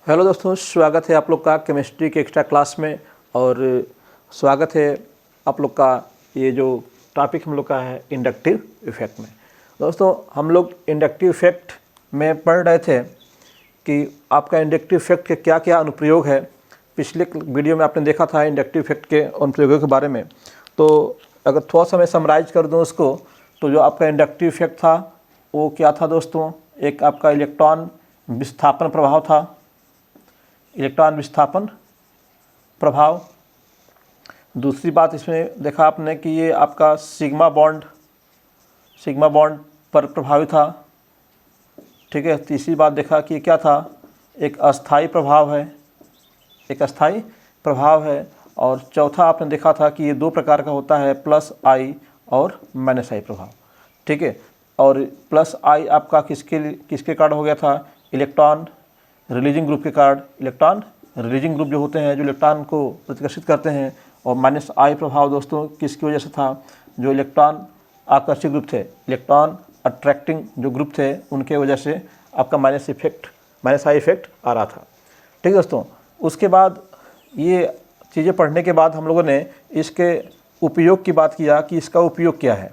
Hello दोस्तों, स्वागत है आप लोग का केमिस्ट्री के एक्स्ट्रा क्लास में। और स्वागत है आप लोग का ये जो टॉपिक हम लोग का है इंडक्टिव इफ़ेक्ट में। दोस्तों, हम लोग इंडक्टिव इफ़ेक्ट में पढ़ रहे थे कि आपका इंडक्टिव इफ़ेक्ट के क्या क्या अनुप्रयोग है। पिछले वीडियो में आपने देखा था इंडक्टिव इफ़ेक्ट के अनुप्रयोगों के बारे में। तो अगर थोड़ा सा मैं समराइज कर दूँ उसको, तो जो आपका इंडक्टिव इफ़ेक्ट था वो क्या था दोस्तों? एक आपका इलेक्ट्रॉन विस्थापन प्रभाव था, इलेक्ट्रॉन विस्थापन प्रभाव। दूसरी बात इसमें देखा आपने कि ये आपका सिग्मा बॉन्ड पर प्रभावित था। ठीक है। तीसरी बात देखा कि क्या था, एक अस्थाई प्रभाव है। और चौथा आपने देखा था कि ये दो प्रकार का होता है, प्लस आई और माइनस आई प्रभाव। ठीक है। और प्लस आई आपका किसके कारण हो गया था? इलेक्ट्रॉन रिलीजिंग ग्रुप के कारण। इलेक्ट्रॉन रिलीजिंग ग्रुप जो होते हैं, जो इलेक्ट्रॉन को प्रतिकर्षित करते हैं। और माइनस आई प्रभाव दोस्तों किसकी वजह से था? जो इलेक्ट्रॉन आकर्षित ग्रुप थे, इलेक्ट्रॉन अट्रैक्टिंग जो ग्रुप थे, उनके वजह से आपका माइनस आई इफेक्ट आ रहा था। ठीक है दोस्तों। उसके बाद ये चीज़ें पढ़ने के बाद हम लोगों ने इसके उपयोग की बात किया कि इसका उपयोग क्या है।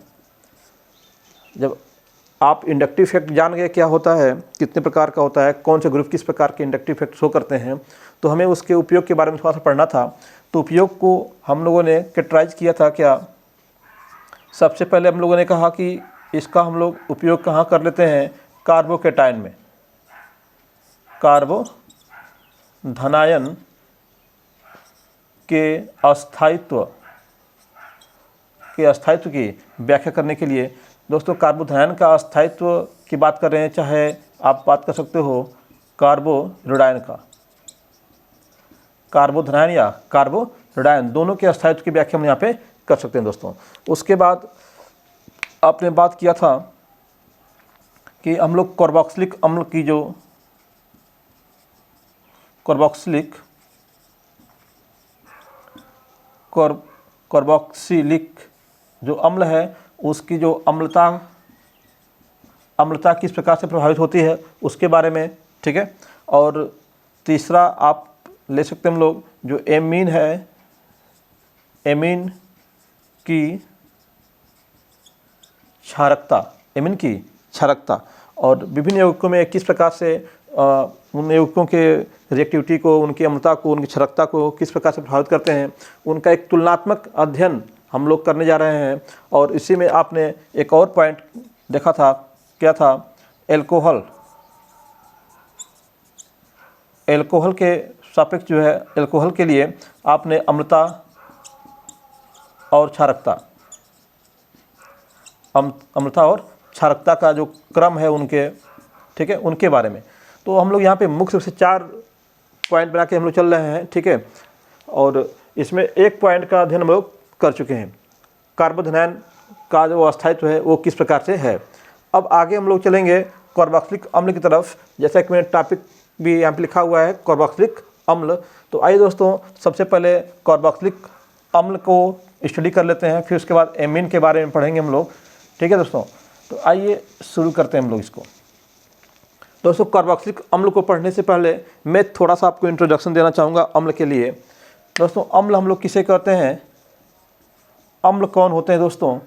जब आप इंडक्टिव इफेक्ट जान गए क्या होता है, कितने प्रकार का होता है, कौन से ग्रुप किस प्रकार के इंडक्टिव इफेक्ट शो करते हैं, तो हमें उसके उपयोग के बारे में थोड़ा सा पढ़ना था। तो उपयोग को हम लोगों ने कैटेगराइज किया था क्या? सबसे पहले हम लोगों ने कहा कि इसका हम लोग उपयोग कहाँ कर लेते हैं? कार्बोकेटायन में। कार्बो धनायन के अस्थायित्व की व्याख्या करने के लिए दोस्तों, कार्बोधनायन का अस्थायित्व की बात कर रहे हैं, चाहे आप बात कर सकते हो कार्बोरेडायन का। कार्बोधनायन या कार्बोरेडायन दोनों के अस्थायित्व की व्याख्या हम यहाँ पे कर सकते हैं दोस्तों। उसके बाद आपने बात किया था कि हम लोग कार्बोक्सिलिक अम्ल की जो कार्बोक्सिलिक जो अम्ल है, उसकी जो अम्लता किस प्रकार से प्रभावित होती है उसके बारे में। ठीक है। और तीसरा आप ले सकते हैं हम लोग जो एमीन है, एमीन की क्षारकता और विभिन्न यौगिकों में किस प्रकार से उन यौगिकों के रिएक्टिविटी को, उनकी अम्लता को, उनकी क्षारकता को किस प्रकार से प्रभावित करते हैं, उनका एक तुलनात्मक अध्ययन हम लोग करने जा रहे हैं। और इसी में आपने एक और पॉइंट देखा था, क्या था? एल्कोहल के सापेक्ष जो है, एल्कोहल के लिए आपने अम्लता और क्षारकता का जो क्रम है उनके, ठीक है, उनके बारे में। तो हम लोग यहाँ पे मुख्य रूप से 4 पॉइंट बना के हम लोग चल रहे हैं। ठीक है। और इसमें एक पॉइंट का अध्ययन हम लोग कर चुके हैं, कार्बोधनायन का जो अस्थायित्व है वो किस प्रकार से है। अब आगे हम लोग चलेंगे कार्बोक्सिलिक अम्ल की तरफ। जैसा कि मैंने टॉपिक भी यहाँ पे लिखा हुआ है, कार्बोक्सिलिक अम्ल। तो आइए दोस्तों, सबसे पहले कार्बोक्सिलिक अम्ल को स्टडी कर लेते हैं, फिर उसके बाद एमीन के बारे में पढ़ेंगे हम लोग। ठीक है दोस्तों। तो आइए शुरू करते हैं हम लोग इसको। दोस्तों, कार्बोक्सिलिक अम्ल को पढ़ने से पहले मैं थोड़ा सा आपको इंट्रोडक्शन देना चाहूँगा अम्ल के लिए। दोस्तों, अम्ल हम लोग किसे कहते हैं? अम्ल कौन होते हैं दोस्तों?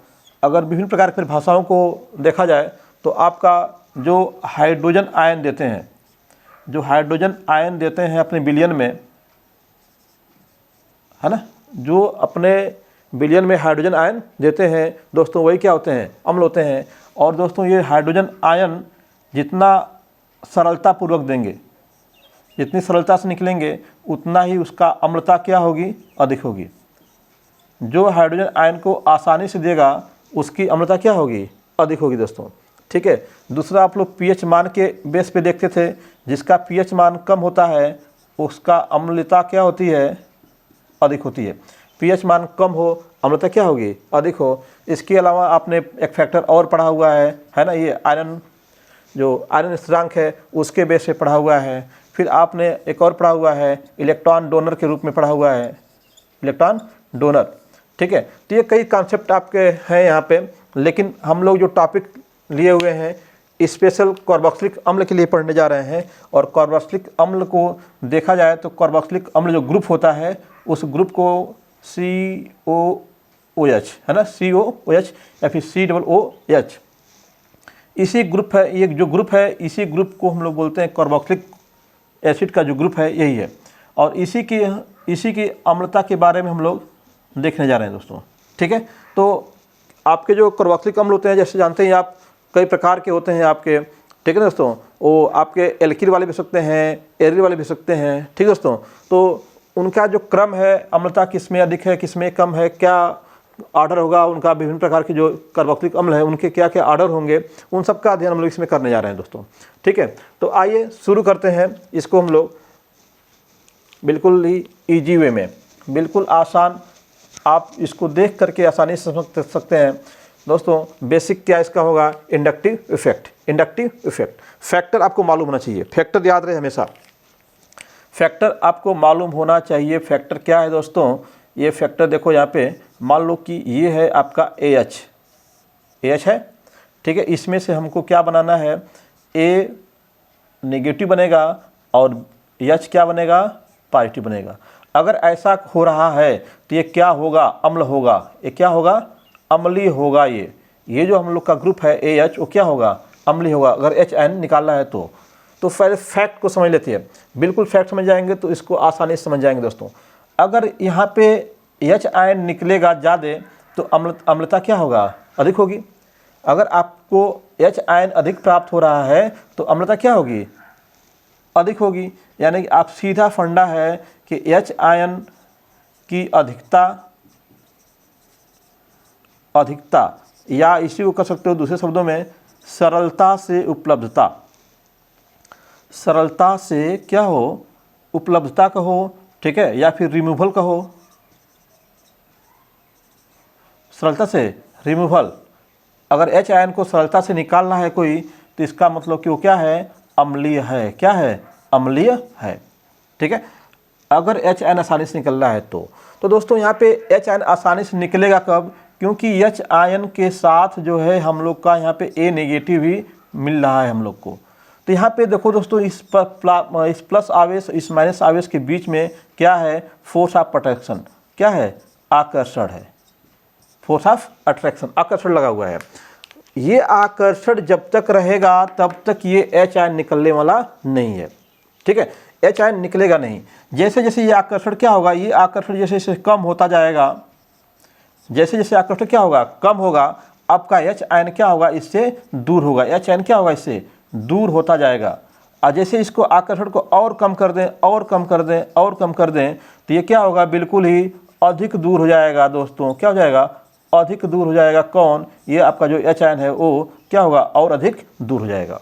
अगर विभिन्न प्रकार की परिभाषाओं को देखा जाए तो आपका जो हाइड्रोजन आयन देते हैं अपने विलयन में, है ना, जो अपने विलयन में हाइड्रोजन आयन देते हैं दोस्तों, वही क्या होते हैं? अम्ल होते हैं। और दोस्तों, ये हाइड्रोजन आयन जितना सरलतापूर्वक देंगे, जितनी सरलता से निकलेंगे, उतना ही उसका अम्लता क्या होगी? अधिक होगी। जो हाइड्रोजन आयन को आसानी से देगा उसकी अम्लता क्या होगी? अधिक होगी दोस्तों। ठीक है। दूसरा, आप लोग पीएच मान के बेस पे देखते थे, जिसका पीएच मान कम होता है उसका अम्लता क्या होती है? अधिक होती है। पीएच मान कम हो, अम्लता क्या होगी? अधिक हो। इसके अलावा आपने एक फैक्टर और पढ़ा हुआ है ना, ये आयरन स्थिरांक है उसके बेस पे पढ़ा हुआ है। फिर आपने एक और पढ़ा हुआ है, इलेक्ट्रॉन डोनर के रूप में पढ़ा हुआ है, इलेक्ट्रॉन डोनर। ठीक है। तो ये कई कॉन्सेप्ट आपके हैं यहाँ पे, लेकिन हम लोग जो टॉपिक लिए हुए हैं स्पेशल कार्बोक्सिलिक अम्ल के लिए पढ़ने जा रहे हैं। और कार्बोक्सिलिक अम्ल को देखा जाए तो कार्बोक्सिलिक अम्ल जो ग्रुप होता है उस ग्रुप को COOH है ना, COOH या फिर COOH, इसी ग्रुप है, ये जो ग्रुप है इसी ग्रुप को हम लोग बोलते हैं कार्बोक्सिलिक एसिड का जो ग्रुप है यही है। और इसी की अम्लता के बारे में हम लोग देखने जा रहे हैं दोस्तों। ठीक है, तो आपके जो कार्बोक्सिलिक अम्ल होते हैं, जैसे जानते हैं आप, कई प्रकार के होते हैं आपके। ठीक है दोस्तों, वो आपके एल्किल वाले भी हो सकते हैं, एरिल वाले भी हो सकते हैं। ठीक है दोस्तों, तो उनका जो क्रम है, अम्लता किसमें अधिक है किसमें कम है, क्या आर्डर होगा उनका, विभिन्न प्रकार के जो कार्बोक्सिलिक अम्ल है उनके क्या क्या आर्डर होंगे, उन सब का अध्ययन हम लोग इसमें करने जा रहे हैं दोस्तों। ठीक है, तो आइए शुरू करते हैं इसको हम लोग बिल्कुल ही ईजी वे में, बिल्कुल आसान, आप इसको देख करके आसानी से समझ सकते हैं दोस्तों। बेसिक क्या इसका होगा, inductive effect. Inductive effect, factor आपको मालूम होना चाहिए, फैक्टर याद रहे हमेशा, फैक्टर आपको मालूम होना चाहिए। फैक्टर क्या है दोस्तों, ये फैक्टर देखो यहाँ पे, मान लो कि ये है आपका AH है। ठीक है, इसमें से हमको क्या बनाना है, A नेगेटिव बनेगा और H क्या बनेगा, पॉजिटिव बनेगा। अगर ऐसा हो रहा है तो ये क्या होगा, अम्ल होगा। ये क्या होगा, अम्लीय होगा। ये जो हम लोग का ग्रुप है AH वो क्या होगा, अम्लीय होगा। अगर HN निकालना है तो पहले फैक्ट को समझ लेते हैं। बिल्कुल फैक्ट समझ जाएंगे तो इसको आसानी से समझ जाएंगे दोस्तों। अगर यहाँ पे H आयन निकलेगा ज़्यादा तो अम्लता क्या होगा, अधिक होगी। अगर आपको H आयन अधिक प्राप्त हो रहा है तो अम्लता क्या होगी, अधिक होगी। यानी कि आप सीधा फंडा है कि H आयन की अधिकता या इसी को कह सकते हो दूसरे शब्दों में सरलता से उपलब्धता, सरलता से क्या हो, उपलब्धता कहो। ठीक है, या फिर रिमूवल कहो, सरलता से रिमूवल। अगर H आयन को सरलता से निकालना है कोई तो इसका मतलब कि वो क्या है, अम्लीय है। क्या है, अम्लीय है। ठीक है, अगर H आयन आसानी से निकल रहा है तो दोस्तों यहाँ पे H आयन आसानी से निकलेगा कब, क्योंकि H आयन के साथ जो है हम लोग का यहाँ पे A नेगेटिव भी मिल रहा है हम लोग को। तो यहाँ पे देखो दोस्तों, इस प्लस आवेश इस माइनस आवेश के बीच में क्या है, फोर्स ऑफ अट्रैक्शन। क्या है, आकर्षण है, फोर्स ऑफ अट्रैक्शन, आकर्षण लगा हुआ है। ये आकर्षण जब तक रहेगा तब तक ये H आयन निकलने वाला नहीं है। ठीक है, H आयन निकलेगा नहीं। जैसे जैसे ये आकर्षण क्या होगा, ये आकर्षण जैसे जैसे कम होता जाएगा, जैसे जैसे आकर्षण क्या होगा, कम होगा, आपका H आयन क्या होगा, इससे दूर होगा। H आयन क्या होगा, इससे दूर होता जाएगा। और जैसे इसको आकर्षण को और कम कर दें और कम कर दें और कम कर दें तो ये क्या होगा, बिल्कुल ही अधिक दूर हो जाएगा दोस्तों। क्या हो जाएगा, अधिक दूर हो जाएगा। कौन, ये आपका जो H आयन है वो क्या होगा, और अधिक दूर हो जाएगा।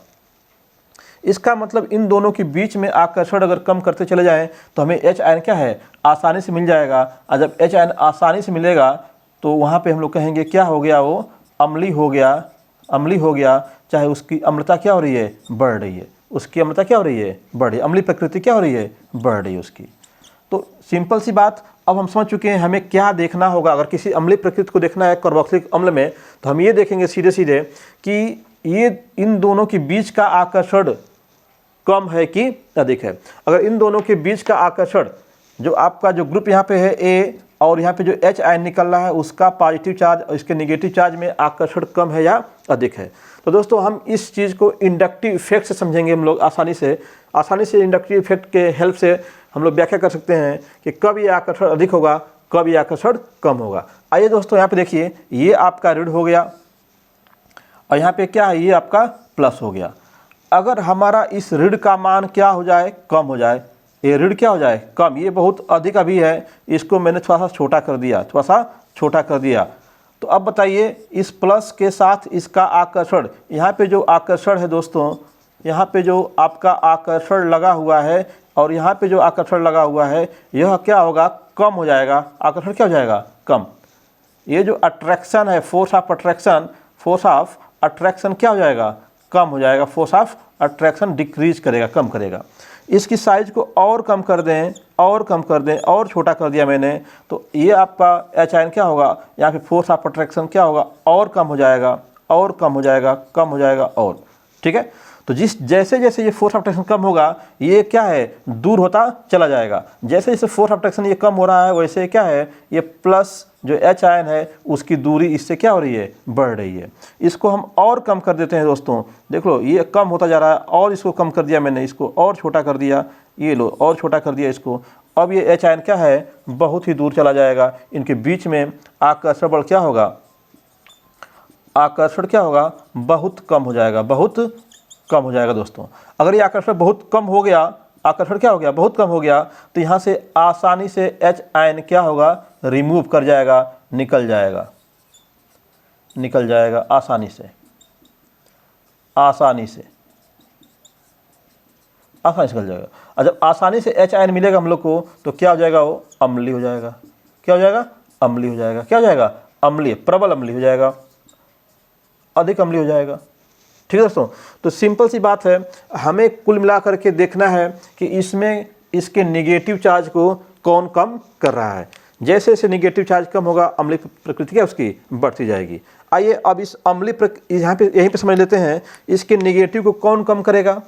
इसका मतलब इन दोनों के बीच में आकर्षण अगर कम करते चले जाएं तो हमें H आयन क्या है, आसानी से मिल जाएगा। और जब H आयन आसानी से मिलेगा तो वहाँ पे हम लोग कहेंगे क्या हो गया, वो अम्लीय हो गया, अम्लीय हो गया। चाहे उसकी अम्लता क्या हो रही है, बढ़ रही है, उसकी अम्लता क्या हो रही है, बढ़ रही है, अम्लीय प्रकृति क्या हो रही है, बढ़ रही है उसकी। तो सिंपल सी बात, अब हम समझ चुके हैं हमें क्या देखना होगा। अगर किसी अम्लीय प्रकृति को देखना है कार्बोक्सिलिक अम्ल में तो हम ये देखेंगे सीधे सीधे कि ये इन दोनों के बीच का आकर्षण कम है कि अधिक है। अगर इन दोनों के बीच का आकर्षण, जो आपका जो ग्रुप यहाँ पे है A और यहाँ पे जो H आयन निकल रहा है उसका पॉजिटिव चार्ज और इसके नेगेटिव चार्ज में आकर्षण कम है या अधिक है, तो दोस्तों हम इस चीज़ को इंडक्टिव इफेक्ट से समझेंगे। हम लोग आसानी से इंडक्टिव इफेक्ट के हेल्प से हम लोग व्याख्या कर सकते हैं कि कब ये आकर्षण अधिक होगा, कब ये आकर्षण कम होगा। आइए दोस्तों यहाँ पे देखिए, ये आपका ऋण हो गया और यहाँ पे क्या है, ये आपका प्लस हो गया। अगर हमारा इस ऋण का मान क्या हो जाए, कम हो जाए, ये ऋण क्या हो जाए, कम, ये बहुत अधिक अभी है, इसको मैंने थोड़ा सा छोटा कर दिया, थोड़ा सा छोटा कर दिया। तो अब बताइए इस प्लस के साथ इसका आकर्षण, यहाँ पे जो आकर्षण है दोस्तों, यहाँ पे जो आपका आकर्षण लगा हुआ है और यहाँ पे जो आकर्षण लगा हुआ है यह क्या होगा, कम हो जाएगा। आकर्षण क्या हो जाएगा, कम। ये जो अट्रैक्शन है, फोर्स ऑफ अट्रैक्शन क्या हो जाएगा, कम हो जाएगा। फोर्स ऑफ अट्रैक्शन डिक्रीज करेगा, कम करेगा। इसकी साइज को और कम कर दें और कम कर दें और छोटा कर दिया मैंने, तो ये आपका H आयन क्या होगा, यहाँ पे फोर्स ऑफ अट्रैक्शन क्या होगा, और कम हो जाएगा और कम हो जाएगा, कम हो जाएगा और ठीक है। तो जैसे जैसे ये फोर्स ऑफ अट्रैक्शन कम होगा, ये क्या है, दूर होता चला जाएगा। जैसे जैसे फोर्स ऑफ अट्रैक्शन ये कम हो रहा है, वैसे क्या है, ये प्लस जो H आयन है उसकी दूरी इससे क्या हो रही है, बढ़ रही है। इसको हम और कम कर देते हैं दोस्तों। देख लो ये कम होता जा रहा है, और इसको कम कर दिया मैंने, इसको और छोटा कर दिया, ये लो और छोटा कर दिया इसको। अब ये H आयन क्या है, बहुत ही दूर चला जाएगा। इनके बीच में आकर्षण बल क्या होगा, आकर्षण क्या होगा, बहुत कम हो जाएगा, बहुत कम हो जाएगा दोस्तों। अगर ये आकर्षण बहुत कम हो गया, आकर्षण क्या हो गया, बहुत कम हो गया, तो यहाँ से आसानी से H आयन क्या होगा, रिमूव कर जाएगा, निकल जाएगा, निकल जाएगा आसानी से, आसानी से, आसानी से निकल जाएगा। और जब आसानी से H आयन मिलेगा हम लोग को, तो क्या हो जाएगा, वो अम्लीय हो जाएगा। क्या हो जाएगा, अम्लीय हो जाएगा। क्या हो जाएगा, अम्लीय, प्रबल अम्लीय हो जाएगा, अधिक अम्लीय हो जाएगा। ठीक है दोस्तों। तो सिंपल सी बात है, हमें कुल मिलाकर के देखना है कि इसमें इसके नेगेटिव चार्ज को कौन कम कर रहा है। जैसे जैसे नेगेटिव चार्ज कम होगा, अम्लीय प्रकृति क्या उसकी बढ़ती जाएगी। आइए अब इस अम्लीय यहाँ पे यहीं पे समझ लेते हैं, इसके नेगेटिव को कौन कम करेगा,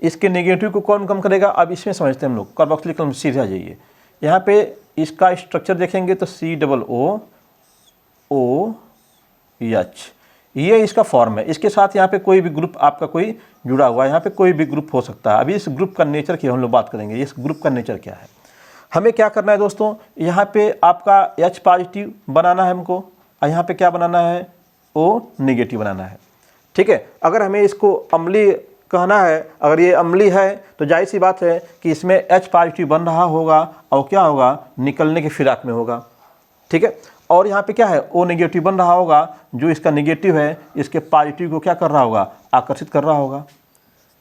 इसके नेगेटिव को कौन कम करेगा। अब इसमें समझते हैं हम लोग। कार्बोक्सिलिक अम्ल सीधे आ जाइए, यहाँ पे इसका स्ट्रक्चर देखेंगे तो COOH, ये इसका फॉर्म है। इसके साथ यहाँ पे कोई भी ग्रुप आपका कोई जुड़ा हुआ है, यहाँ पे कोई भी ग्रुप हो सकता है। अभी इस ग्रुप का नेचर की हम लोग बात करेंगे, इस ग्रुप का नेचर क्या है। हमें क्या करना है दोस्तों, यहाँ पे आपका H पॉजिटिव बनाना है हमको, और यहाँ पे क्या बनाना है, O नेगेटिव बनाना है। ठीक है। अगर हमें इसको अम्लीय कहना है, अगर ये अम्लीय है तो जाहिर सी बात है कि इसमें H पॉजिटिव बन रहा होगा और क्या होगा, निकलने की फिराक में होगा। ठीक है। और यहाँ पे क्या है, O नेगेटिव बन रहा होगा, जो इसका नेगेटिव है इसके पॉजिटिव को क्या कर रहा होगा, आकर्षित कर रहा होगा।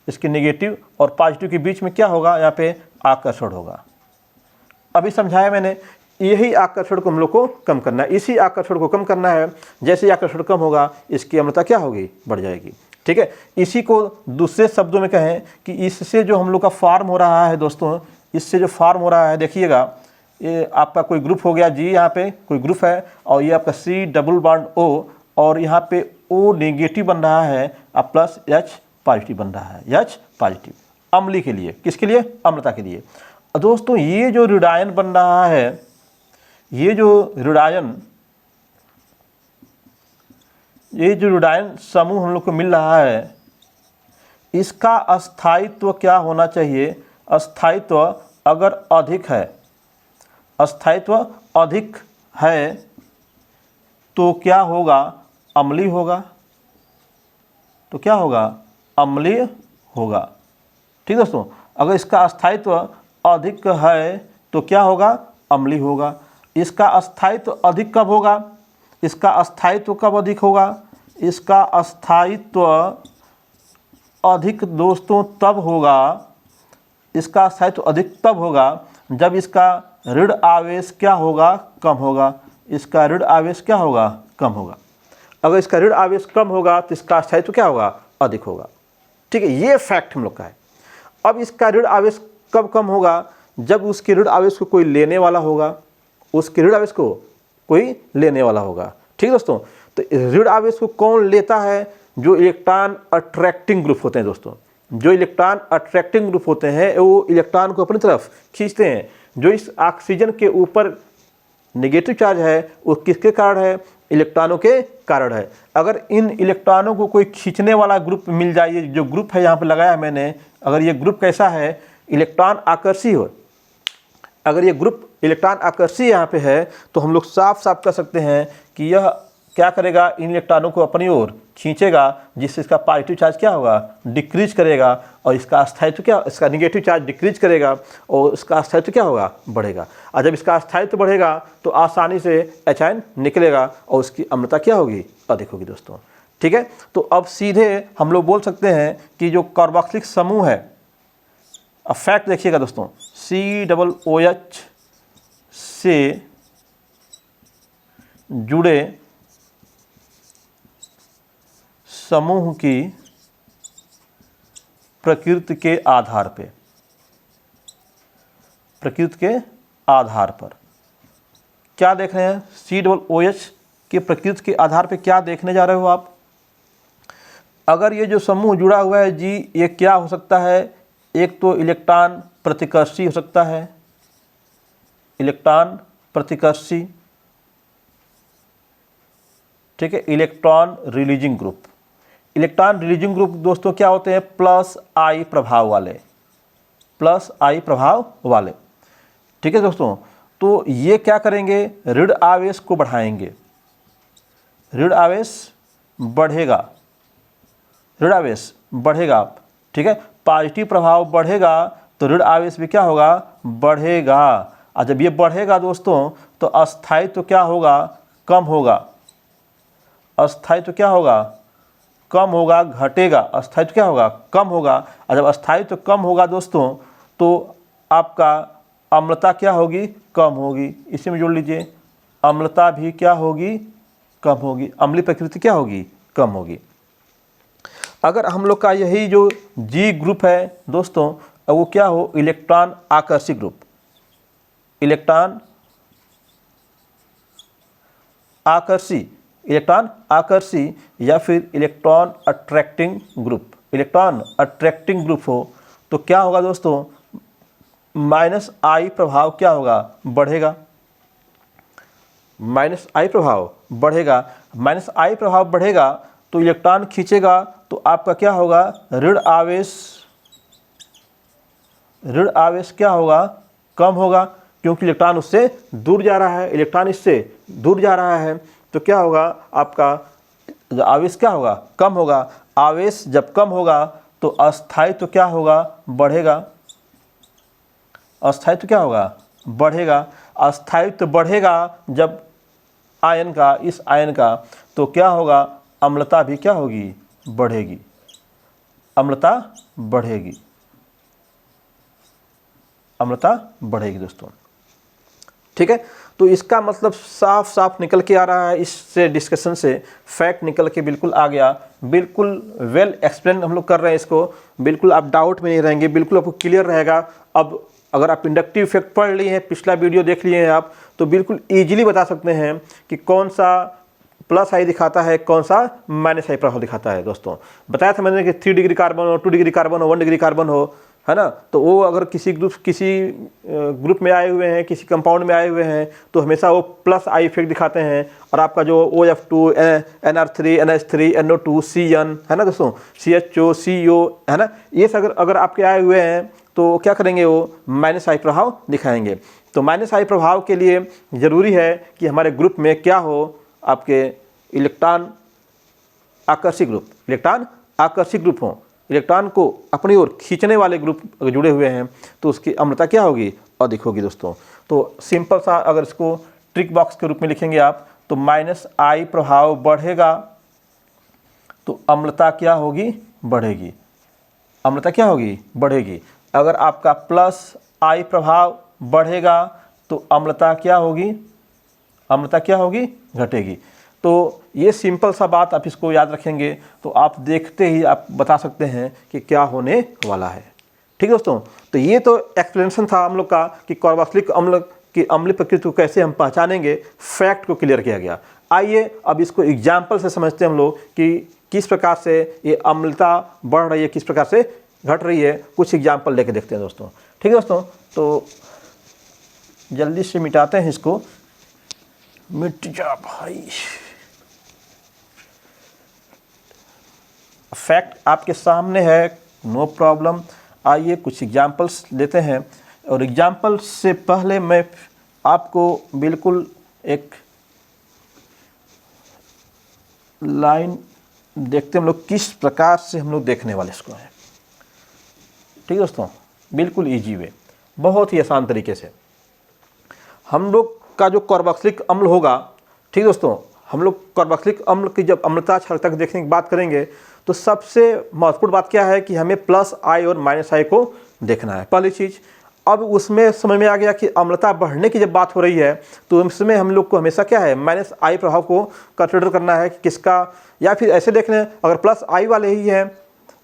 इसके नेगेटिव और पॉजिटिव के बीच में क्या होगा, यहाँ पे आकर्षण होगा। अभी समझाया मैंने, यही आकर्षण को हम लोग को कम करना है, इसी आकर्षण को कम करना है। जैसे आकर्षण कम होगा, इसकी अम्लता क्या होगी, बढ़ जाएगी। ठीक है। इसी को दूसरे शब्दों में कहें कि इससे जो हम लोग का फॉर्म हो रहा है दोस्तों, इससे जो फॉर्म हो रहा है, देखिएगा ये आपका कोई ग्रुप हो गया जी, यहाँ पे कोई ग्रुप है, और ये आपका C डबल बॉन्ड O, और यहाँ पे O नेगेटिव बन रहा है और प्लस H पॉजिटिव बन रहा है, H पॉजिटिव अम्लीय के लिए, किसके लिए, अम्लता के लिए। दोस्तों ये जो ऋणायन बन रहा है, ये जो ऋणायन समूह हम लोग को मिल रहा है, इसका अस्थायित्व क्या होना चाहिए, अस्थायित्व अगर अधिक है, अस्थायित्व अधिक है तो क्या होगा, अम्लीय होगा। तो क्या होगा, अम्लीय होगा। ठीक दोस्तों। अगर इसका अस्थायित्व अधिक है तो क्या होगा, अम्लीय होगा। इसका अस्थायित्व अधिक कब होगा, इसका अस्थायित्व कब अधिक होगा, इसका अस्थायित्व अधिक दोस्तों तब होगा, इसका अस्थायित्व अधिक तब होगा जब इसका ऋण आवेश क्या होगा, कम होगा। इसका ऋण आवेश क्या होगा, कम होगा। अगर इसका ऋण आवेश कम होगा तो इसका अस्थायित्व क्या होगा, अधिक होगा। ठीक है, ये फैक्ट हम लोग का है। अब इसका ऋण आवेश कब कम होगा, जब उसके ऋण आवेश को कोई लेने वाला होगा, उसके ऋण आवेश को कोई लेने वाला होगा। ठीक दोस्तों। तो ऋण आवेश को कौन लेता है, जो इलेक्ट्रॉन अट्रैक्टिंग ग्रुप होते हैं दोस्तों। जो इलेक्ट्रॉन अट्रैक्टिंग ग्रुप होते हैं वो इलेक्ट्रॉन को अपनी तरफ खींचते हैं। जो इस ऑक्सीजन के ऊपर नेगेटिव चार्ज है वो किसके कारण है, इलेक्ट्रॉनों के कारण है। अगर इन इलेक्ट्रॉनों को कोई खींचने वाला ग्रुप मिल जाए, जो ग्रुप है यहाँ पे लगाया मैंने, अगर ये ग्रुप कैसा है, इलेक्ट्रॉन आकर्षी हो, अगर ये ग्रुप इलेक्ट्रॉन आकर्षी यहाँ पे है, तो हम लोग साफ साफ कह सकते हैं कि यह क्या करेगा, इन इलेक्ट्रॉनों को अपनी ओर खींचेगा, जिससे इसका पॉजिटिव चार्ज क्या होगा, डिक्रीज करेगा, और इसका अस्थायित्व क्या, इसका नेगेटिव चार्ज डिक्रीज करेगा और इसका अस्थायित्व क्या होगा, बढ़ेगा। और जब इसका अस्थायित्व बढ़ेगा तो आसानी से H आयन निकलेगा और उसकी अम्लता क्या होगी, अधिक होगी दोस्तों। ठीक है। तो अब सीधे हम लोग बोल सकते हैं कि जो कार्बोक्सिलिक समूह है, अब फैक्ट देखिएगा दोस्तों, COOH से जुड़े समूह की प्रकृति के आधार पे, प्रकृति के आधार पर क्या देख रहे हैं, COOH की प्रकृति के आधार पे क्या देखने जा रहे हो आप। अगर ये जो समूह जुड़ा हुआ है जी, ये क्या हो सकता है, एक तो इलेक्ट्रॉन प्रतिकर्षी हो सकता है, इलेक्ट्रॉन प्रतिकर्षी, ठीक है, electron releasing group. Electron releasing group दोस्तों क्या होते हैं, प्लस आई प्रभाव वाले, प्लस आई प्रभाव वाले, ठीक है दोस्तों। तो ये क्या करेंगे, ऋण आवेश को बढ़ाएंगे, ऋण आवेश बढ़ेगा, ऋण आवेश बढ़ेगा, ठीक है। पॉजिटिव प्रभाव बढ़ेगा तो ऋण आवेश भी क्या होगा, बढ़ेगा। और जब ये बढ़ेगा दोस्तों तो अस्थायित्व क्या होगा, कम होगा, अस्थायित्व क्या होगा, कम होगा, घटेगा, अस्थायित्व क्या होगा, कम होगा। और जब अस्थायित्व कम होगा दोस्तों तो आपका अम्लता क्या होगी, कम होगी। इसी में जोड़ लीजिए, अम्लता भी क्या होगी, कम होगी, अम्लीय प्रकृति क्या होगी, कम होगी। अगर हम लोग का यही जो जी ग्रुप है दोस्तों, वो क्या हो, electron Aakarshi group, electron Aakarshi, electron Aakarshi या फिर electron attracting group, electron attracting group हो तो क्या होगा दोस्तों, माइनस आई प्रभाव क्या होगा, बढ़ेगा, माइनस आई प्रभाव बढ़ेगा। माइनस आई प्रभाव बढ़ेगा तो इलेक्ट्रॉन खींचेगा तो आपका क्या होगा, ऋण आवेश, ऋण आवेश क्या होगा, कम होगा, क्योंकि इलेक्ट्रॉन उससे दूर जा रहा है, इलेक्ट्रॉन इससे दूर जा रहा है तो क्या होगा, आपका आवेश क्या होगा, कम होगा। आवेश जब कम होगा तो अस्थायित्व क्या होगा, बढ़ेगा, अस्थायित्व क्या होगा, बढ़ेगा। अस्थायित्व बढ़ेगा जब आयन का, इस आयन का, तो क्या होगा, अम्लता भी क्या होगी, बढ़ेगी, अम्लता बढ़ेगी, अम्लता बढ़ेगी दोस्तों, ठीक है। तो इसका मतलब साफ साफ निकल के आ रहा है, इससे डिस्कशन से फैक्ट निकल के बिल्कुल आ गया, बिल्कुल वेल एक्सप्लेन हम लोग कर रहे हैं इसको, बिल्कुल आप डाउट में नहीं रहेंगे, बिल्कुल आपको क्लियर रहेगा। अब अगर आप इंडक्टिव इफेक्ट पढ़ लिए हैं, पिछला वीडियो देख लिए हैं आप, तो बिल्कुल ईजिली बता सकते हैं कि कौन सा प्लस आई दिखाता है, कौन सा माइनस आई प्रभाव दिखाता है। दोस्तों बताया था मैंने कि 3 डिग्री कार्बन हो, 2 डिग्री कार्बन हो, 1 डिग्री कार्बन हो, है ना, तो वो अगर किसी ग्रुप में आए हुए हैं, किसी कंपाउंड में आए हुए हैं तो हमेशा वो प्लस आई इफेक्ट दिखाते हैं। और आपका जो OF2, NR3, NH3, NO2, CN है ना दोस्तों, CHO, CO है ना, ये अगर आपके आए हुए हैं तो क्या करेंगे, वो माइनस आई प्रभाव दिखाएंगे। तो माइनस आई प्रभाव के लिए ज़रूरी है कि हमारे ग्रुप में क्या हो, आपके electron Aakarshi group, electron Aakarshi group हो, इलेक्ट्रॉन को अपनी ओर खींचने वाले ग्रुप अगर जुड़े हुए हैं तो उसकी अम्लता क्या होगी, अधिक होगी दोस्तों। तो सिंपल सा अगर इसको ट्रिक बॉक्स के रूप में लिखेंगे आप, तो माइनस आई प्रभाव बढ़ेगा तो अम्लता क्या होगी, बढ़ेगी, अम्लता क्या होगी, बढ़ेगी। अगर आपका प्लस आई प्रभाव बढ़ेगा तो अम्लता क्या होगी, अम्लता क्या होगी, घटेगी। तो ये सिंपल सा बात आप इसको याद रखेंगे तो आप देखते ही आप बता सकते हैं कि क्या होने वाला है। ठीक है दोस्तों, तो ये तो एक्सप्लेनेशन था हम लोग का कि कार्बोक्सिलिक अम्ल की अम्लीय प्रकृति को कैसे हम पहचानेंगे, फैक्ट को क्लियर किया गया। आइए अब इसको एग्जाम्पल से समझते हैं हम लोग कि किस प्रकार से ये अम्लता बढ़ रही है, किस प्रकार से घट रही है। कुछ एग्जाम्पल लेके देखते हैं दोस्तों। ठीक है दोस्तों, तो जल्दी से मिटाते हैं इसको, मिट जा भाई। फैक्ट आपके सामने है, नो प्रॉब्लम। आइए कुछ एग्जाम्पल्स लेते हैं, और एग्जाम्पल से पहले मैं आपको बिल्कुल एक लाइन देखते हैं हम लोग किस प्रकार से हम लोग देखने वाले इसको हैं। ठीक है दोस्तों, बिल्कुल इजी वे, बहुत ही आसान तरीके से हम लोग का जो कार्बोक्सिलिक अम्ल होगा। ठीक दोस्तों, हम लोग कार्बोक्सिलिक अम्ल की जब अम्लता क्षमता को देखने की बात करेंगे तो सबसे महत्वपूर्ण बात क्या है कि हमें प्लस आई और माइनस आई को देखना है, पहली चीज़। अब उसमें समझ में आ गया कि अम्लता बढ़ने की जब बात हो रही है तो इसमें हम लोग को हमेशा क्या है, माइनस आई प्रभाव को कंसिडर करना है कि किसका, या फिर ऐसे देख लें अगर प्लस आई वाले ही हैं।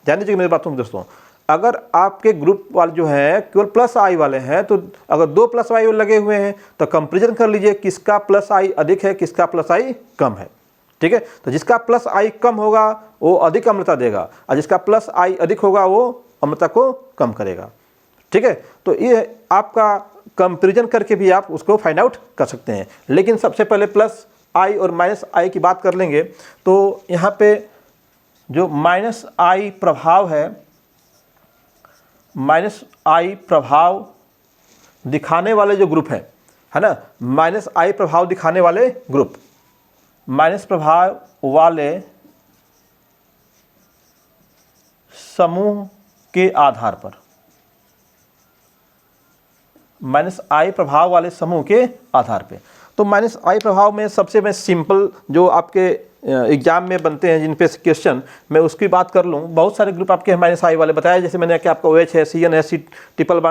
ध्यान दीजिएगा मेरी बातों में दोस्तों, अगर आपके ग्रुप वाले जो हैं केवल प्लस आई वाले हैं तो अगर 2 प्लस आई लगे हुए हैं तो कंपेरिजन कर लीजिए किसका प्लस आई अधिक है, किसका प्लस आई कम है। ठीक है। तो जिसका प्लस आई कम होगा वो अधिक अम्लता देगा और जिसका प्लस आई अधिक होगा वो अम्लता को कम करेगा, ठीक है। तो ये आपका कंपेरिजन करके भी आप उसको फाइंड आउट कर सकते हैं। लेकिन सबसे पहले प्लस आई और माइनस आई की बात कर लेंगे। तो यहाँ पे जो माइनस आई प्रभाव दिखाने वाले जो ग्रुप है ना, माइनस आई प्रभाव दिखाने वाले ग्रुप, माइनस प्रभाव वाले समूह के आधार पर, माइनस आई प्रभाव वाले समूह के आधार पे। तो माइनस आई प्रभाव में सबसे मैं सिंपल जो आपके एग्जाम में बनते हैं जिन पे क्वेश्चन, मैं उसकी बात कर लूँ। बहुत सारे ग्रुप आपके माइनस आई वाले बताया, जैसे मैंने कि आपका OH है, CN है, ट्रिपल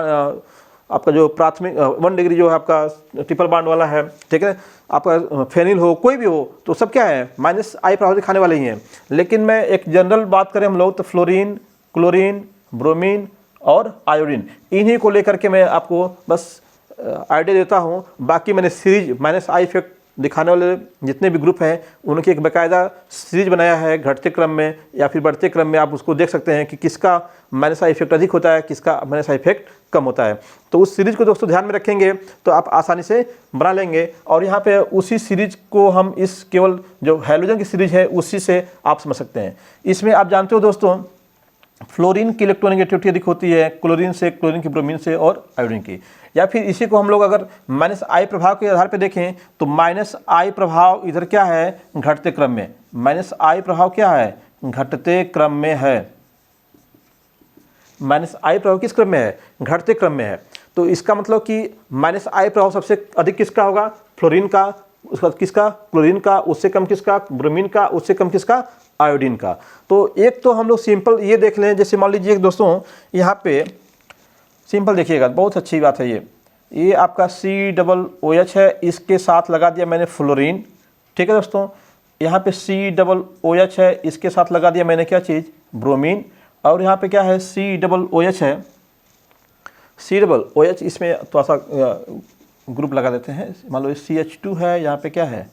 आपका जो प्राथमिक 1 डिग्री जो है आपका ट्रिपल बॉन्ड वाला है, ठीक है। आपका फेनिल हो, कोई भी हो, तो सब क्या है माइनस आई प्रभाव दिखाने वाले ही हैं। लेकिन मैं एक जनरल बात करें हम लोग तो फ्लोरीन, क्लोरीन, ब्रोमीन और आयोडीन, इन्हीं को लेकर के मैं आपको बस आइडिया देता हूँ। बाकी मैंने सीरीज माइनस आई इफेक्ट दिखाने वाले जितने भी ग्रुप हैं उनकी एक बाकायदा सीरीज बनाया है, घटते क्रम में या फिर बढ़ते क्रम में आप उसको देख सकते हैं कि किसका माइनस आई इफेक्ट अधिक होता है, किसका माइनस आई इफेक्ट कम होता है। तो उस सीरीज को दोस्तों ध्यान में रखेंगे तो आप आसानी से बना लेंगे। और यहाँ पे उसी सीरीज को हम इस केवल जो हैलोजन की सीरीज है उसी से आप समझ सकते हैं। इसमें आप जानते हो दोस्तों फ्लोरीन की इलेक्ट्रोनेगेटिविटी अधिक होती है क्लोरीन से, क्लोरीन की, ब्रोमीन से और आयोडीन की। या फिर इसी को हम लोग अगर माइनस आई प्रभाव के आधार पर देखें तो माइनस आई प्रभाव इधर क्या है घटते क्रम में, माइनस आई प्रभाव क्या है घटते क्रम में है। माइनस आई प्रभाव किस क्रम में है घटते क्रम में है। तो इसका मतलब कि माइनस आई प्रभाव सबसे अधिक किसका होगा फ्लोरीन का, उसके बाद किसका क्लोरीन का, उससे कम किसका ब्रोमीन का, उससे कम किसका आयोडीन का। तो एक तो हम लोग सिंपल ये देख लें, जैसे मान लीजिए दोस्तों यहाँ पे सिंपल देखिएगा, बहुत अच्छी बात है ये आपका COOH है, इसके साथ लगा दिया मैंने फ्लोरीन, ठीक है दोस्तों। यहाँ पे COOH है, इसके साथ लगा दिया मैंने क्या चीज़ ब्रोमीन। और यहाँ पे क्या है COOH है, COOH इसमें थोड़ा सा ग्रुप लगा देते हैं। मान लो CH2 है, यहाँ पे क्या है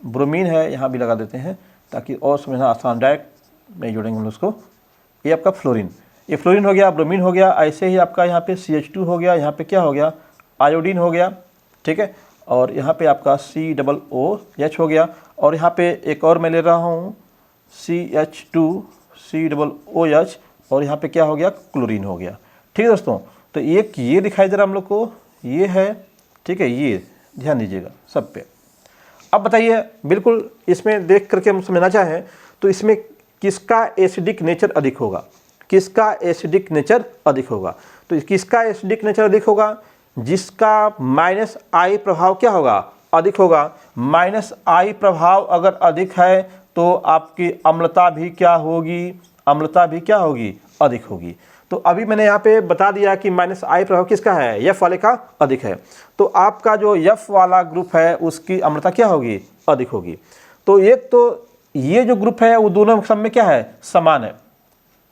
ब्रोमीन है, यहाँ भी लगा देते हैं ताकि और समझना आसान, डायरेक्ट नहीं जोड़ेंगे हम उसको। ये आपका फ्लोरीन, ये फ्लोरीन हो गया, ब्रोमीन हो गया। ऐसे ही आपका यहाँ पे CH2 हो गया, यहाँ पे क्या हो गया आयोडीन हो गया, ठीक है। और यहाँ पे आपका COOH हो गया। और यहाँ पे एक और मैं ले रहा हूँ CH2 COOH और यहाँ पे क्या हो गया क्लोरीन हो गया, ठीक है दोस्तों। तो एक ये दिखाई दे रहा हम लोग को, ये है, ठीक है, ये ध्यान दीजिएगा सब पे। अब बताइए बिल्कुल इसमें देख करके हम समझना चाहें तो इसमें किसका एसिडिक नेचर अधिक होगा, किसका एसिडिक नेचर अधिक होगा। तो किसका एसिडिक नेचर अधिक होगा जिसका माइनस आई प्रभाव क्या होगा अधिक होगा। माइनस आई प्रभाव अगर अधिक है तो आपकी अम्लता भी क्या होगी, अम्लता भी क्या होगी अधिक होगी। तो अभी मैंने यहाँ पे बता दिया कि माइनस आई प्रभाव किसका है F वाले का अधिक है। तो आपका जो F वाला ग्रुप है उसकी अम्लता क्या होगी अधिक होगी। तो एक तो ये जो ग्रुप है वो दोनों सब में क्या है समान है,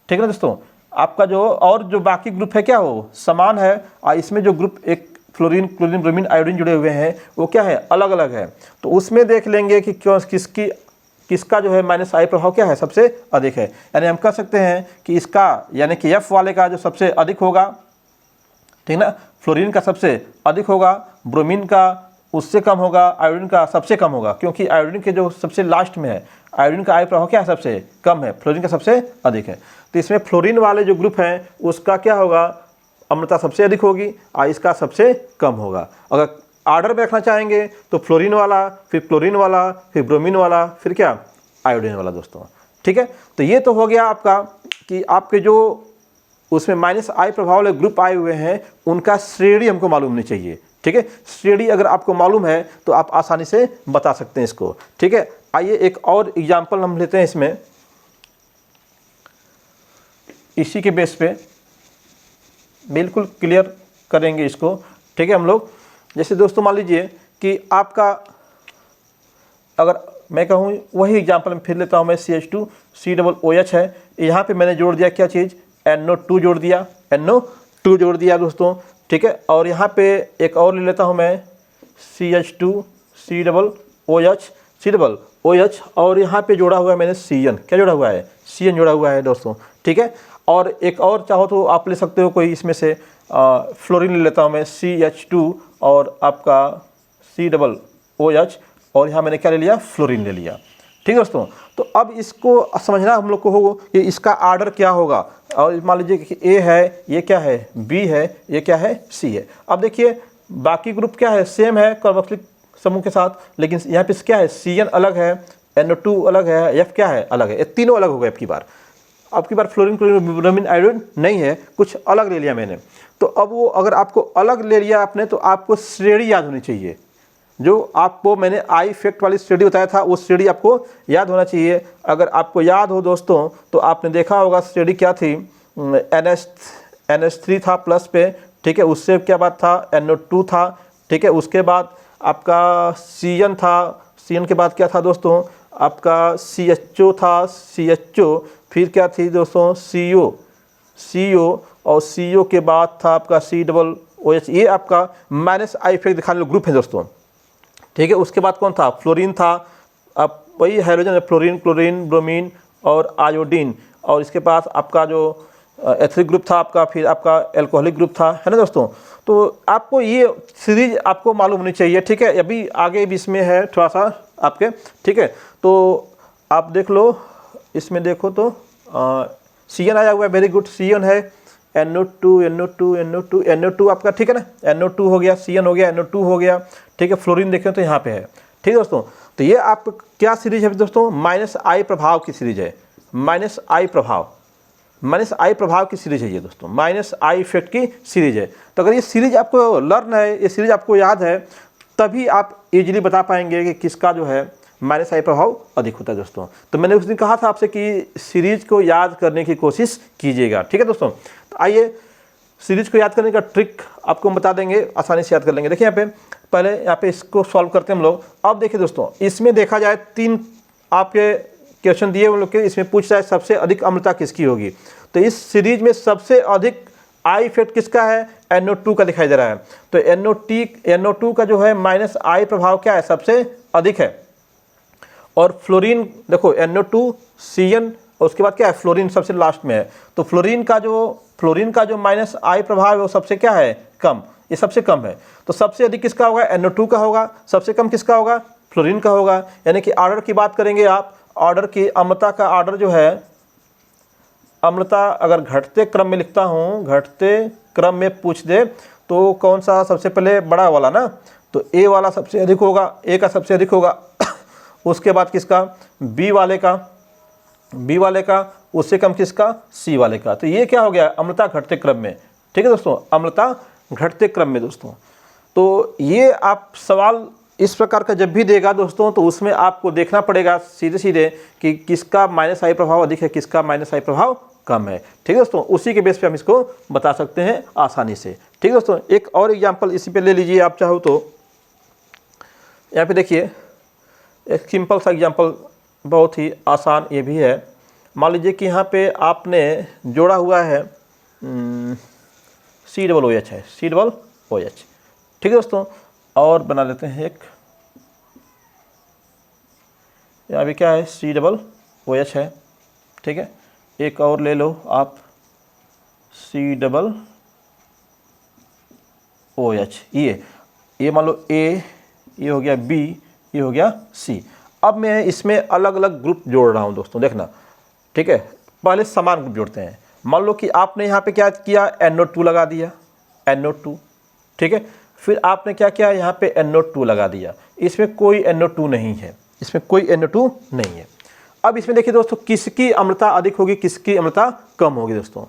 ठीक है ना दोस्तों। आपका जो और जो बाकी ग्रुप है क्या हो समान है, और इसमें जो ग्रुप एक फ्लोरीन, क्लोरीन, ब्रोमीन, आयोडीन जुड़े हुए हैं वो क्या है अलग अलग है। तो उसमें देख लेंगे कि क्यों किसका जो है माइनस आई प्रभाव क्या है सबसे अधिक है। यानी हम कह सकते हैं कि इसका यानी कि F वाले का जो सबसे अधिक होगा, ठीक ना, फ्लोरीन का सबसे अधिक होगा, ब्रोमीन का उससे कम होगा, आयोडीन का सबसे कम होगा, क्योंकि आयोडीन के जो सबसे लास्ट में है आयोडीन का आई प्रभाव क्या है सबसे कम है, फ्लोरीन का सबसे अधिक है। तो इसमें फ्लोरीन वाले जो ग्रुप हैं उसका क्या होगा अम्लता सबसे अधिक होगी और इसका सबसे कम होगा। अगर आर्डर में रखना चाहेंगे तो फ्लोरीन वाला, फिर क्लोरीन वाला, फिर ब्रोमीन वाला, फिर क्या आयोडीन वाला दोस्तों, ठीक है। तो ये तो हो गया आपका कि आपके जो उसमें माइनस आई प्रभाव वाले ग्रुप आए हुए हैं उनका श्रेणी हमको मालूम नहीं चाहिए, ठीक है। श्रेणी अगर आपको मालूम है तो आप आसानी से बता सकते हैं इसको, ठीक है। आइए एक और एग्जाम्पल हम लेते हैं इसमें, इसी के बेस पे बिल्कुल क्लियर करेंगे इसको, ठीक है हम लोग। जैसे दोस्तों मान लीजिए कि आपका अगर मैं कहूँ वही एग्जाम्पल में फिर लेता हूँ मैं, CH2 COOH है, यहाँ पे मैंने जोड़ दिया क्या चीज़ NO2 जोड़ दिया, NO2 जोड़ दिया दोस्तों, ठीक है। और यहाँ पे एक और ले लेता हूँ मैं CH2 COOH OH और यहाँ पे जोड़ा हुआ है मैंने CN, क्या जोड़ा हुआ है, CN जोड़ा हुआ है दोस्तों, ठीक है। और एक और चाहो तो आप ले सकते हो कोई इसमें से फ्लोरीन ले लेता हूँ मैं, CH2 और आपका COOH, और यहाँ मैंने क्या ले लिया, फ्लोरीन ले लिया, ठीक है दोस्तों। तो अब इसको समझना हम लोग को हो कि इसका आर्डर क्या होगा। और मान लीजिए कि A है, ये क्या है, B है, ये क्या है, C है। अब देखिए बाकी ग्रुप क्या है, सेम है कार्बोक्सिलिक समूह के साथ, लेकिन यहाँ पे क्या है, CN अलग है, NO2 अलग है, F क्या है, अलग है, ये तीनों अलग हो गए। अब की बार फ्लोरीन, क्लोरीन, ब्रोमीन, आयोडीन नहीं है, कुछ अलग ले लिया मैंने। तो अब वो अगर आपको अलग ले लिया आपने, तो आपको श्रेणी याद होनी चाहिए। जो आपको मैंने आई इफेक्ट वाली श्रेणी बताया था, वो श्रेणी आपको याद होना चाहिए। अगर आपको याद हो दोस्तों, तो आपने देखा होगा श्रेणी क्या थी, NH3 था प्लस पे, ठीक है। उससे क्या बात था, NO2 था, ठीक है। उसके बाद आपका CN था, CN के बाद क्या था दोस्तों, आपका CHO था, CHO, फिर क्या थी दोस्तों, CO, और CO के बाद था आपका COOH। ये आपका माइनस आई इफेक्ट दिखाने वाले ग्रुप है दोस्तों, ठीक है। उसके बाद कौन था, फ्लोरीन था, अब वही हाइड्रोजन है, फ्लोरीन, क्लोरीन, ब्रोमीन और आयोडीन। और इसके पास आपका जो एथिलिक ग्रुप था आपका, फिर आपका एल्कोहलिक ग्रुप था, है ना दोस्तों। तो आपको ये सीरीज आपको मालूम होनी चाहिए, ठीक है। अभी आगे भी इसमें है थोड़ा सा आपके, ठीक है। तो आप देख लो, इसमें देखो तो CN आया हुआ है, वेरी गुड, CN है, NO2 आपका, ठीक है ना, NO2 हो गया, CN हो गया, NO2 हो गया, ठीक है। फ्लोरीन देखें तो यहाँ पे है, ठीक है दोस्तों। तो ये आप क्या सीरीज है दोस्तों, माइनस आई प्रभाव की सीरीज है, माइनस आई प्रभाव की सीरीज है ये दोस्तों, माइनस आई इफेक्ट की सीरीज है। तो अगर ये सीरीज आपको लर्न है, ये सीरीज आपको याद है, तभी आप इजीली बता पाएंगे कि किसका जो है माइनस आई प्रभाव अधिक होता है दोस्तों। तो मैंने उस दिन कहा था आपसे कि सीरीज को याद करने की कोशिश कीजिएगा, ठीक है दोस्तों। तो आइए सीरीज को याद करने का ट्रिक आपको हम बता देंगे, आसानी से याद कर लेंगे। देखिए यहाँ पे पहले यहाँ पे इसको सॉल्व करते हैं हम लोग। अब देखिए दोस्तों, इसमें देखा जाए 3 आपके क्वेश्चन दिए हम लोग के, इसमें पूछ जाए सबसे अधिक अम्लता किसकी होगी। तो इस सीरीज में सबसे अधिक आई इफेक्ट किसका है, NO2 का दिखाई दे रहा है। तो NO2 का जो है माइनस आई प्रभाव क्या है, सबसे अधिक है। और फ्लोरीन देखो, NO2, CN और उसके बाद क्या है, फ्लोरीन सबसे लास्ट में है। तो फ्लोरीन का जो माइनस आई प्रभाव है वो सबसे क्या है, कम, ये सबसे कम है। तो सबसे अधिक किसका होगा, NO2 का होगा, सबसे कम किसका होगा, फ्लोरीन का होगा। यानी कि ऑर्डर की बात करेंगे आप, ऑर्डर की अम्लता का ऑर्डर जो है, अम्लता अगर घटते क्रम में लिखता हूँ, घटते क्रम में पूछ दे तो कौन सा सबसे पहले, बड़ा वाला ना, तो A वाला सबसे अधिक होगा, A का सबसे अधिक होगा। उसके बाद किसका, B वाले का, उससे कम किसका, C वाले का। तो ये क्या हो गया, अम्लता घटते क्रम में, ठीक है दोस्तों, अम्लता घटते क्रम में दोस्तों। तो ये आप सवाल इस प्रकार का जब भी देगा दोस्तों, तो उसमें आपको देखना पड़ेगा सीधे कि किसका माइनस आई प्रभाव अधिक है, किसका माइनस आई प्रभाव कम है, ठीक है दोस्तों। उसी के बेस पे हम इसको बता सकते हैं आसानी से, ठीक है दोस्तों। एक और एग्जांपल इसी पे ले लीजिए आप चाहो तो। यहाँ पे देखिए एक सिंपल सा एग्जांपल, बहुत ही आसान ये भी है। मान लीजिए कि यहाँ पे आपने जोड़ा हुआ है COOH है, COOH, ठीक है दोस्तों। और बना लेते हैं एक, यहाँ भी क्या है, COOH है, ठीक है। एक और ले लो आप, COOH, ये मान लो A, ये हो गया B, ये हो गया C। अब मैं इसमें अलग अलग ग्रुप जोड़ रहा हूँ दोस्तों, देखना, ठीक है। पहले समान ग्रुप जोड़ते हैं। मान लो कि आपने यहाँ पे क्या किया, NO2 लगा दिया, NO2, ठीक है। फिर आपने क्या किया, यहाँ पे NO2 लगा दिया, इसमें कोई NO2 नहीं है, इसमें कोई NO2 नहीं है। अब इसमें देखिए दोस्तों, किसकी अम्लता अधिक होगी, किसकी अम्लता कम होगी दोस्तों।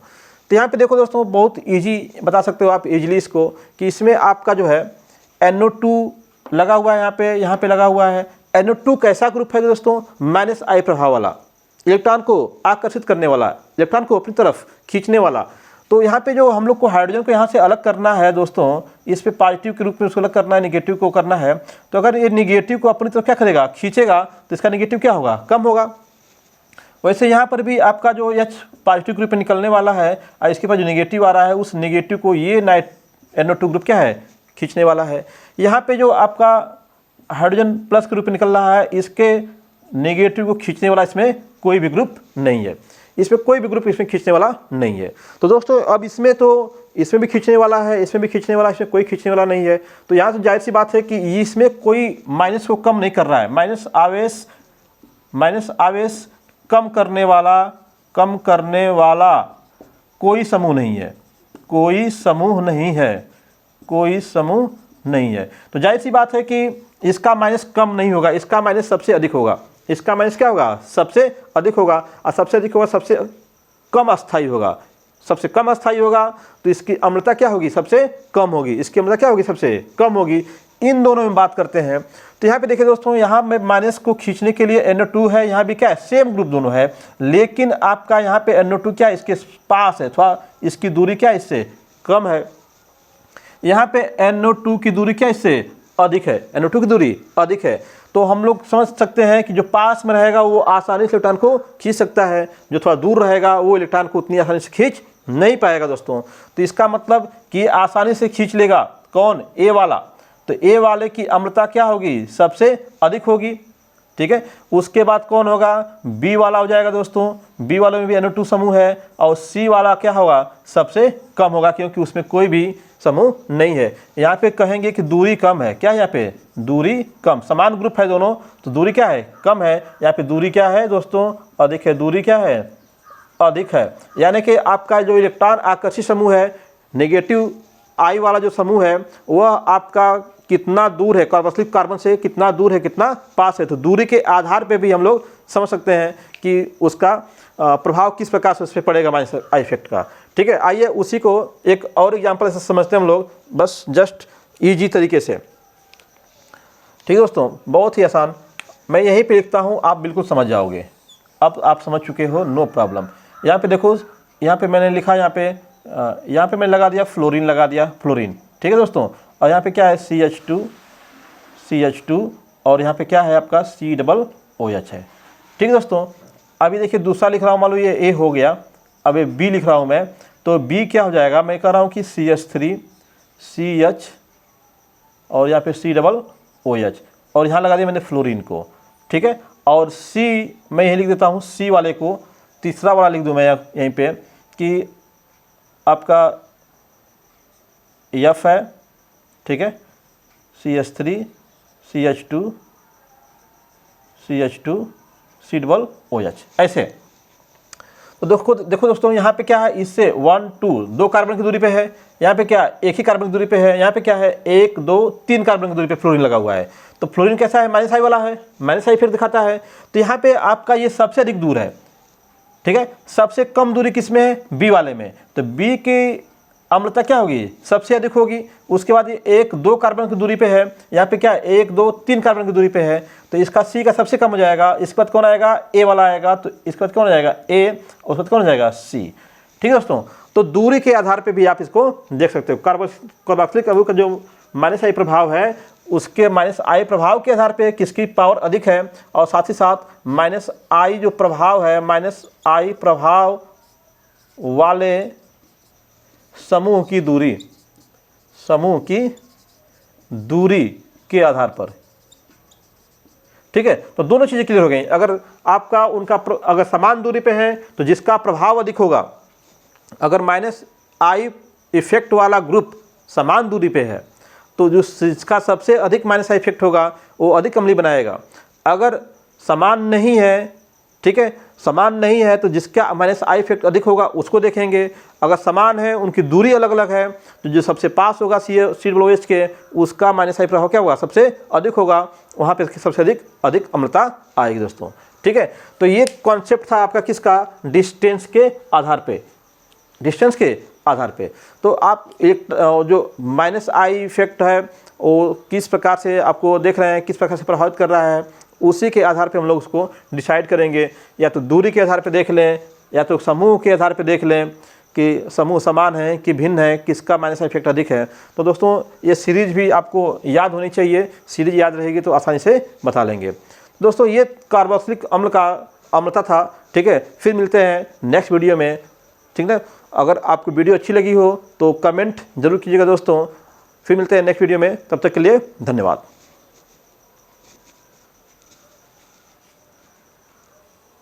तो यहाँ पे देखो दोस्तों, बहुत इजी बता सकते हो आप इजीली इसको, कि इसमें आपका जो है NO2 लगा हुआ है, यहाँ पे लगा हुआ है। NO2 कैसा ग्रुप है दोस्तों, माइनस आई प्रभाव वाला, इलेक्ट्रॉन को आकर्षित करने वाला, इलेक्ट्रॉन को अपनी तरफ खींचने वाला। तो यहाँ पे जो हम लोग को हाइड्रोजन को यहाँ से अलग करना है दोस्तों, इस पे पॉजिटिव के रूप में उसको अलग करना है, निगेटिव को करना है। तो अगर ये निगेटिव को अपनी तरफ क्या करेगा, खींचेगा, तो इसका निगेटिव क्या होगा, कम होगा। वैसे यहाँ पर भी आपका जो H पॉजिटिव ग्रुप में निकलने वाला है, और इसके पास जो निगेटिव आ रहा है, उस निगेटिव को ये NO2 ग्रुप क्या है, खींचने वाला है। यहाँ पे जो आपका हाइड्रोजन प्लस के रूप में निकल रहा है, इसके नेगेटिव को खींचने वाला इसमें कोई भी ग्रुप नहीं है, इसमें कोई भी ग्रुप इसमें खींचने वाला नहीं है। तो दोस्तों अब इसमें तो इसमें भी खींचने वाला है, इसमें भी खींचने वाला है, इसमें कोई खींचने वाला नहीं है। तो यहाँ तो जाहिर सी बात है कि इसमें कोई माइनस को कम नहीं कर रहा है, माइनस आवेश कम करने वाला कोई समूह नहीं है, कोई समूह नहीं है। तो जाहिर सी बात है कि इसका माइनस कम नहीं होगा, इसका माइनस सबसे अधिक होगा। इसका माइनस क्या होगा? सबसे अधिक होगा, और सबसे अधिक होगा सबसे कम अस्थायी होगा। सबसे कम अस्थायी होगा तो इसकी अम्लता क्या होगी? सबसे कम होगी। इसकी अम्लता क्या होगी? सबसे कम होगी। इन दोनों में बात करते हैं तो यहाँ पे देखिए दोस्तों, यहाँ में माइनस को खींचने के लिए NO2 है, यहाँ भी क्या है? सेम ग्रुप दोनों है, लेकिन आपका यहाँ पे NO2 क्या है? इसके पास है, थोड़ा इसकी दूरी क्या है? इससे कम है। यहाँ पे NO2 की दूरी क्या इससे अधिक है, NO2 की दूरी अधिक है। तो हम लोग समझ सकते हैं कि जो पास में रहेगा वो आसानी से इलेक्ट्रॉन को खींच सकता है, जो थोड़ा दूर रहेगा वो इलेक्ट्रॉन को उतनी आसानी से खींच नहीं पाएगा दोस्तों। तो इसका मतलब कि आसानी से खींच लेगा कौन? ए वाला। तो ए वाले की अम्लता क्या होगी? सबसे अधिक होगी, ठीक है। उसके बाद कौन होगा? बी वाला हो जाएगा दोस्तों। बी वाले में भी NO2 समूह है, और सी वाला क्या होगा? सबसे कम होगा, क्योंकि उसमें कोई भी समूह नहीं है। यहाँ पे कहेंगे कि दूरी कम है, क्या है यहाँ पे? दूरी कम। समान ग्रुप है दोनों, तो दूरी क्या है? कम है। यहाँ पे दूरी क्या है दोस्तों? अधिक है। दूरी क्या है? अधिक है। यानी कि आपका जो इलेक्ट्रॉन आकर्षी समूह है, नेगेटिव आई वाला जो समूह है, वह आपका कितना दूर है कार्बोक्सिलिक कार्बन से, कितना दूर है, कितना पास है। तो दूरी के आधार पे भी हम लोग समझ सकते हैं कि उसका प्रभाव किस प्रकार से उस पर पड़ेगा माइनस आई इफेक्ट का, ठीक है। आइए उसी को एक और एग्जांपल से समझते हैं हम लोग, बस जस्ट इजी तरीके से, ठीक है दोस्तों। बहुत ही आसान, मैं यहीं पे लिखता हूँ, आप बिल्कुल समझ जाओगे। अब आप समझ चुके हो, नो प्रॉब्लम। यहाँ पे देखो, यहाँ पे मैंने लिखा, यहाँ पे मैंने लगा दिया फ्लोरीन, लगा दिया फ्लोरीन, ठीक है दोस्तों। और यहाँ पे क्या है? CH2, और यहाँ पे क्या है आपका? COOH है, ठीक है दोस्तों। अभी देखिए दूसरा लिख रहा हूँ, मान लो ये A हो गया, अब ये B लिख रहा हूँ मैं, तो B क्या हो जाएगा? मैं कह रहा हूँ कि CH3 CH और यहाँ पे COOH, और यहाँ लगा दिया मैंने फ्लोरीन को, ठीक है। और C मैं यही लिख देता हूँ, C वाले को तीसरा वाला लिख दूँ मैं यहीं पे कि आपका F है, ठीक है, CH3 CH2 COOH, ऐसे। तो देखो दोस्तों, यहाँ पे क्या है? इससे 1 2 2 कार्बन की दूरी पे है, यहाँ पे क्या? एक ही कार्बन की दूरी पे है, यहाँ पे क्या है? 1 2 3 कार्बन की दूरी पे फ्लोरीन लगा हुआ है। तो फ्लोरीन कैसा है? माइनस आई वाला है, माइनस आई फिर दिखाता है। तो यहाँ पे आपका ये सबसे अधिक दूर है, ठीक है। सबसे कम दूरी किस में है? बी वाले में। तो बी की अम्लता क्या होगी? सबसे अधिक होगी। उसके बाद ये 1 2 कार्बन की दूरी पे है, यहाँ पे क्या? 1 2 3 कार्बन की दूरी पे है, तो इसका सी का सबसे कम हो जाएगा। इसके बाद कौन आएगा? ए वाला आएगा, तो इसके बाद कौन हो जाएगा? ए, उसके बाद कौन हो जाएगा? सी, ठीक है दोस्तों। तो दूरी के आधार पे भी आप इसको देख सकते हो। कार्बोक्सिलिक अणु का जो माइनस आई प्रभाव है, उसके माइनस आई प्रभाव के आधार पे किसकी पावर अधिक है, और साथ ही साथ माइनस आई जो प्रभाव है, माइनस आई प्रभाव वाले समूह की दूरी के आधार पर, ठीक है। तो दोनों चीज़ें क्लियर हो गई। अगर आपका उनका अगर समान दूरी पे है तो जिसका प्रभाव अधिक होगा, अगर माइनस आई इफेक्ट वाला ग्रुप समान दूरी पे है तो जो जिसका सबसे अधिक माइनस आई इफेक्ट होगा वो अधिक अम्लीय बनाएगा। अगर समान नहीं है, ठीक है, समान नहीं है तो जिसका माइनस आई इफेक्ट अधिक होगा उसको देखेंगे। अगर समान है, उनकी दूरी अलग अलग है, तो जो सबसे पास होगा COOH के, उसका माइनस आई प्रभाव क्या होगा? सबसे अधिक होगा, वहाँ पे सबसे अधिक अम्लता आएगी दोस्तों, ठीक है। तो ये कॉन्सेप्ट था आपका किसका? डिस्टेंस के आधार पे, डिस्टेंस के आधार पे। तो आप एक जो माइनस आई इफेक्ट है वो किस प्रकार से आपको देख रहे हैं, किस प्रकार से प्रभावित कर रहा है, उसी के आधार पे हम लोग उसको डिसाइड करेंगे। या तो दूरी के आधार पे देख लें, या तो समूह के आधार पे देख लें कि समूह समान है कि भिन्न है, किसका माइनस इफेक्ट अधिक है। तो दोस्तों ये सीरीज भी आपको याद होनी चाहिए, सीरीज याद रहेगी तो आसानी से बता लेंगे। दोस्तों ये कार्बोक्सिलिक अम्ल का अम्लता था, ठीक है। फिर मिलते हैं नेक्स्ट वीडियो में, ठीक है। अगर आपको वीडियो अच्छी लगी हो तो कमेंट जरूर कीजिएगा दोस्तों। फिर मिलते हैं नेक्स्ट वीडियो में, तब तक के लिए धन्यवाद।